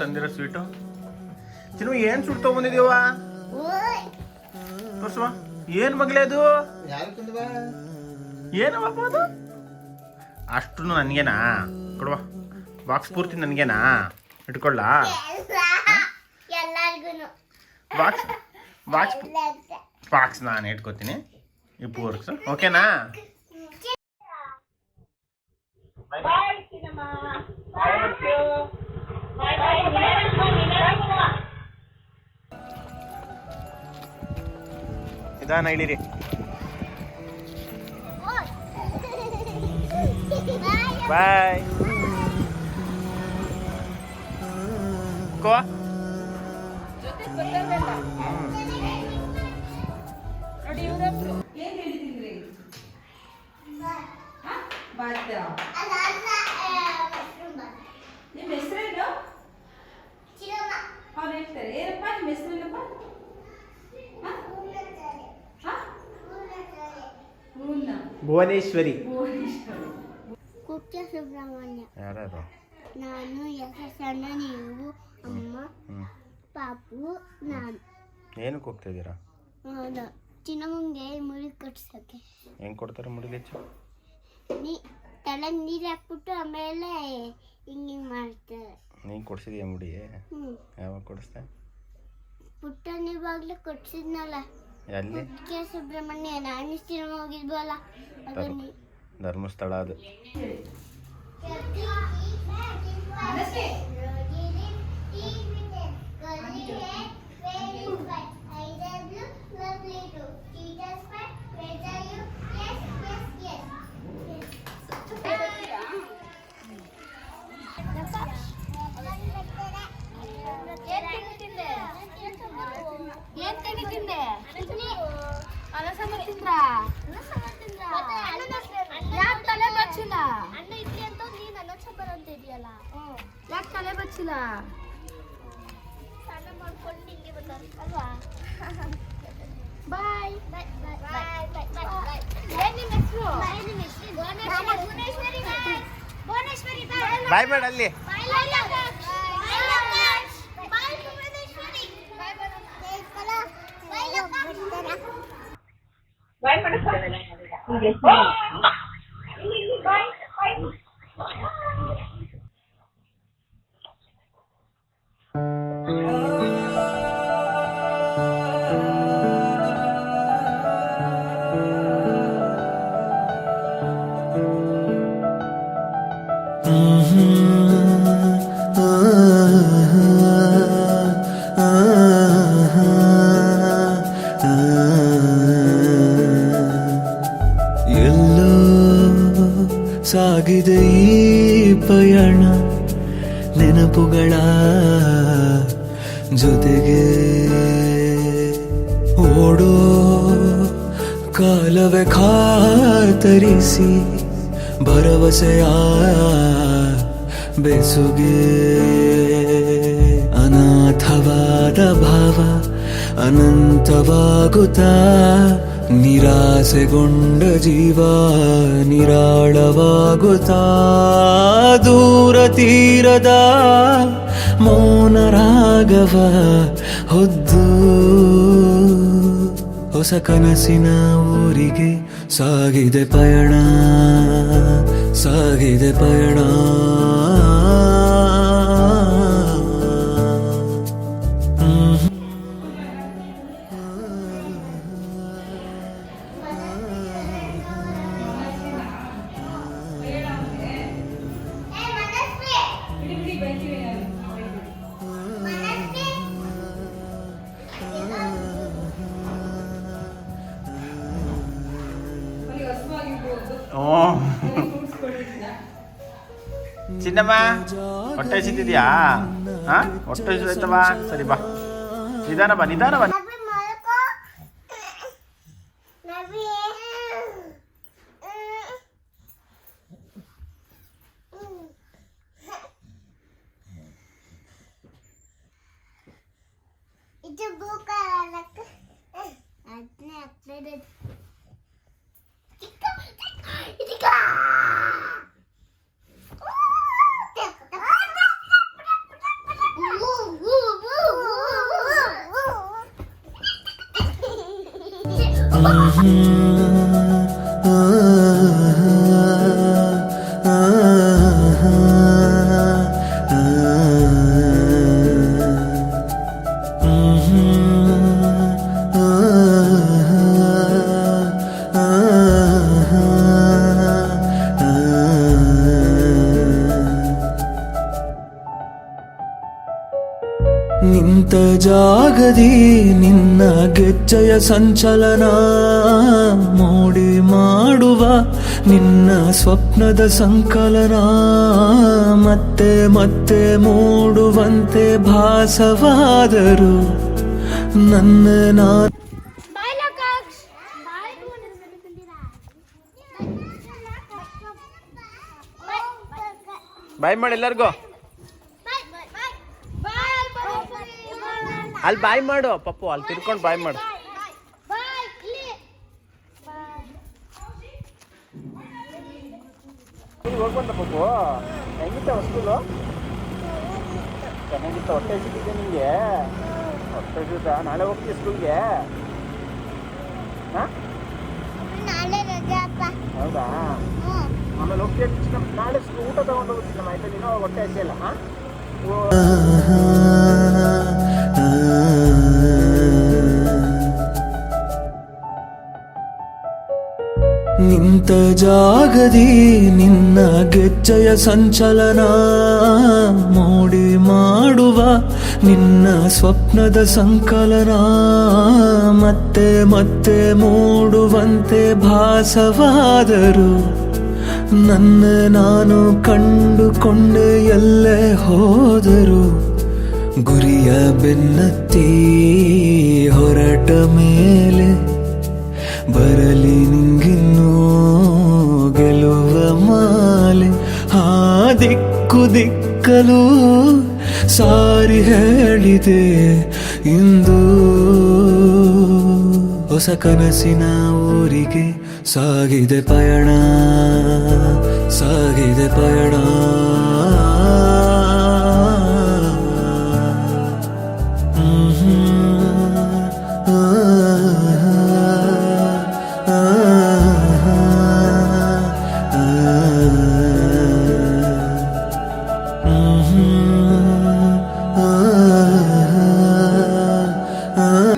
ತಂದಿರೋ sweet. ಚಿನ್ನು ಏನು sweet ತೊಗೊಂಬಂದಿದೀವ ತೋರ್ಸುವ. ಏನು ಮಗಳೇ ಅದು? ಏನಪ್ಪ ಅದು? ಅಷ್ಟು ನನಗೇನಾ? ಕೊಡುವ ಬಾಕ್ಸ್ ಪೂರ್ತಿ ನನಗೇನಾ? ಇಟ್ಕೊಳ್ಳ ಬಾಕ್ಸ್ ಬಾಕ್ಸ್ ಬಾಕ್ಸ್ ನಾನು ಇಟ್ಕೋತೀನಿ ಈ ಪೂರ್ಕ್ಸ್. ಓಕೆನಾ? ನಿಧಾನ ಇಳಿರಿ. ಬಾಯ್ ಕೋ. ನಿಮ್ಮ ಹೆಸರೇನು? ಅವ್ರು ಹೇಳ್ತಾರೆ ಏನಪ್ಪ ನಿಮ್ಮ ಹೆಸರೇನಪ್ಪ? ಭುವನೇಶ್ವರಿ. ಕುಕ್ಕೆ ಸುಬ್ರಹ್ಮಣ್ಯ. ಯಾರು? ನಾನು ಯಶಸ್ಸಣ್ಣ, ನೀವು, ಅಮ್ಮ, ಪಾಪು, ನಾನು. ಏನಕ್ಕೆ ಹೋಗ್ತಾ ಇದ್ದೀರಾ? ಚಿನ್ನಮ್ಮಂಗೆ ಮುಡಿ ಕಟ್ಸಕ್ಕೆ. ಹೆಂಗೆ ಕೊಡ್ತಾರೆ ಮುಡಿಗೆಚ್ಚು? ತಲೆ ನೀರು ಹಾಕ್ಬಿಟ್ಟು ಆಮೇಲೆ ಹಿಂಗೆ ಮಾಡ್ತಾರೆ. ನೀನು ಕೊಡ್ಸಿದೀಯ ಮುಡಿ? ಯಾವಾಗ ಕೊಡಿಸ್ದೆ? ಪುಟ್ಟನಿವಾಗ್ಲೂ ಕೊಡ್ಸಿದ್ನಲ್ಲ. ಎಲ್ಲಿ? ಕುಕ್ಕೆ ಸುಬ್ರಹ್ಮಣ್ಯ. ನಾನು ಚಿನ್ನಮ್ಮ ಹೋಗಿದ್ವಲ್ಲ ಅದನ್ನ. ಧರ್ಮಸ್ಥಳ ಅದು. ಯಾಕೆ ತಲೆ ಬಚ್ಚಿಲ್ಲ? ಸ್ನಾನ ಮಾಡ್ಕೊಂಡು ನಿಂಗೆ ಅಲ್ವಾ? ಬಾಯ್ ಬಾಯ್ ಬಾಯ್ ಬಾಯ್ ಬಾಯ್. ಏನು ನಿಮ್ಮ ಹೆಸರು? ಭುವನೇಶ್ವರಿ. ಭುವನೇಶ್ವರಿ ಬಾಯ್ ಬೇಡ ಅಲ್ಲಿ. ಎಲ್ಲೋ ಸಾಗಿದೆ ಈ ಪಯಣ ನೆನಪುಗಳ ಜೊತೆಗೆ. ಓಡೋ ಕಾಲವೇ ಖಾತರಿಸಿ ಭರವಸೆಯ ಬೆಸುಗೆ. ಅನಾಥವಾದ ಭಾವ ಅನಂತವಾಗುತ್ತಾ ನಿರಾಸೆಗೊಂಡ ಜೀವ ನಿರಾಳವಾಗುತ್ತಾ. ದೂರ ತೀರದ ಮೌನ ರಾಗವ ಹೊದ್ದು ಹೊಸ ಕನಸಿನ ಊರಿಗೆ ಸಾಗಿದೆ ಪಯಣ, ಸಾಗಿದೆ ಪಯಣ. ಚಿನ್ನಮ್ಮ ಹೊಟ್ಟೆ ಹಸಿತಿದ್ಯಾ? ಹೊಟ್ಟೆ ಹಸಿದೈತವಾ? ಸರಿ ಬಾ, ನಿಧಾನ ಬಾ, ನಿಧಾನ ಬಾ. ನಿಂತ ಜಾಗದಿ ನಿನ್ನ ಗೆಜ್ಜೆಯ ಸಂಚಲನ ಮೋಡಿ ಮಾಡುವ ನಿನ್ನ ಸ್ವಪ್ನದ ಸಂಕಲನ ಮತ್ತೆ ಮತ್ತೆ ಮೂಡುವಂತೆ ಭಾಸವಾದರು ನನ್ನ ನಾನು ಬಾಯ್ ಲೋಕಾಕ್ಷ್ ಬಾಯ್ ಮಾಡಿ ಎಲ್ಲರಿಗೂ. ಅಲ್ಲಿ ಬಾಯ್ ಮಾಡು ಪಪ್ಪು, ಅಲ್ಲಿ ತಿರ್ಕೊಂಡು ಬಾಯ್ ಮಾಡು. ಹೋಗ್ಬಂದ ಪಪ್ಪು, ಹೆಂಗಿತ್ತ ಸ್ಕೂಲು? ಚೆನ್ನಾಗಿತ್ತ? ಹೊಟ್ಟೆ ಹಸಿತಿದ್ದೆ ನಿಂಗೆ? ಹೊಟ್ಟೆ ಹಸಿದ? ನಾಳೆ ಹೋಗ್ತೀವಿ ಸ್ಕೂಲ್ಗೆ? ಹಾಂ ನಾಳೆ ರಜೆ ಅಪ್ಪ. ಹೌದಾ? ಆಮೇಲೆ ಹೋಗ್ತೀವಿ ನಾಳೆ ಊಟ ತಗೊಂಡು ಹೋಗ್ತೀನಿ ನಮ್ಮ ಆಯ್ತಾ? ನೀನು ಹೊಟ್ಟೆ ಹಸಿಯಲ್ಲ? ಹಾಂ ನಿಂತ ಜಾಗದಿ ನಿನ್ನ ಗೆಜ್ಜೆಯ ಸಂಚಲನ ಮೋಡಿ ಮಾಡುವ ನಿನ್ನ ಸ್ವಪ್ನದ ಸಂಕಲನ ಮತ್ತೆ ಮತ್ತೆ ಮೂಡುವಂತೆ ಭಾಸವಾದರು ನನ್ನ ನಾನು ಕಂಡುಕೊಂಡೆ ಎಲ್ಲೇ ಹೋದರು ಗುರಿಯ ಬೆನ್ನತ್ತಿ ಹೊರಟ ಮೇಲೆ ಬರಲಿ ನಿಂಗಿನ್ನೂ ಗೆಲುವ ಮಾಲೆ ಆ ದಿಕ್ಕು ದಿಕ್ಕಲು ಸಾರಿ ಹೇಳಿದೆ ಇಂದು ಹೊಸ ಕನಸಿನ ಊರಿಗೆ ಸಾಗಿದೆ ಪಯಣ ಸಾಗಿದೆ ಪಯಣ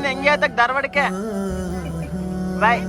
ಹೆಂಗೆ ಧಾರವಾಡಕ್ಕೆ ಬಾಯ್.